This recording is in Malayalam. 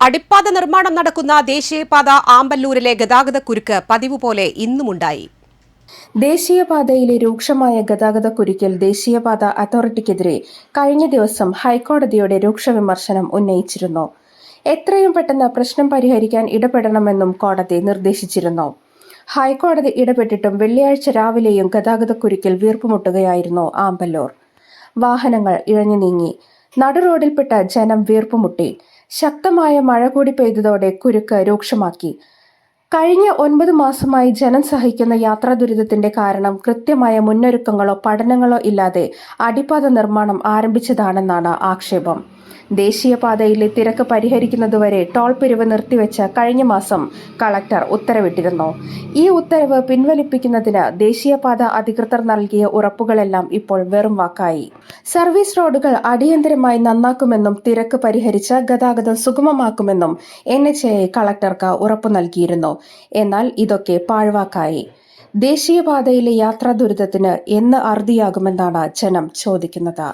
അടിപ്പാത നിർമ്മാണം നടക്കുന്ന ദേശീയപാത ആമ്പല്ലൂരിലെ ഗതാഗതക്കുരുക്ക് പതിവ് പോലെ ഇന്നുമുണ്ടായി. ദേശീയപാതയിലെ രൂക്ഷമായ ഗതാഗതക്കുരുക്കിൽ ദേശീയപാത അതോറിറ്റിക്കെതിരെ കഴിഞ്ഞ ദിവസം ഹൈക്കോടതിയുടെ രൂക്ഷ വിമർശനം ഉന്നയിച്ചിരുന്നു. എത്രയും പെട്ടെന്ന് പ്രശ്നം പരിഹരിക്കാൻ ഇടപെടണമെന്നും കോടതി നിർദ്ദേശിച്ചിരുന്നു. ഹൈക്കോടതി ഇടപെട്ടിട്ടും വെള്ളിയാഴ്ച രാവിലെയും ഗതാഗതക്കുരുക്കിൽ വീർപ്പുമുട്ടുകയായിരുന്നു ആമ്പല്ലൂർ. വാഹനങ്ങൾ ഇഴഞ്ഞു നീങ്ങി, നടുറോഡിൽപ്പെട്ട ജനം വീർപ്പുമുട്ടി. ശക്തമായ മഴ കൂടി പെയ്തതോടെ കുരുക്ക് രൂക്ഷമാക്കി. കഴിഞ്ഞ 9 മാസമായി ജനം സഹിക്കുന്ന യാത്രാ ദുരിതത്തിന്റെ കാരണം കൃത്യമായ മുന്നൊരുക്കങ്ങളോ പഠനങ്ങളോ ഇല്ലാതെ അടിപ്പാത നിർമ്മാണം ആരംഭിച്ചതാണെന്നാണ് ആക്ഷേപം. ദേശീയപാതയിലെ തിരക്ക് പരിഹരിക്കുന്നതുവരെ ടോൾ പിരിവ് നിർത്തിവെച്ച കഴിഞ്ഞ മാസം കളക്ടർ ഉത്തരവിട്ടിരുന്നു. ഈ ഉത്തരവ് പിൻവലിപ്പിക്കുന്നതിന് ദേശീയപാത അധികൃതർ നൽകിയ ഉറപ്പുകളെല്ലാം ഇപ്പോൾ വെറും വാക്കായി. സർവീസ് റോഡുകൾ അടിയന്തരമായി നന്നാക്കുമെന്നും തിരക്ക് പരിഹരിച്ച് ഗതാഗതം സുഗമമാക്കുമെന്നും NHAI കളക്ടർക്ക് ഉറപ്പു നൽകിയിരുന്നു. എന്നാൽ ഇതൊക്കെ പാഴ്വാക്കായി. ദേശീയപാതയിലെ യാത്രാ ദുരിതത്തിന് എന്ന് അറുതിയാകുമെന്നാണ് ജനം ചോദിക്കുന്നത്.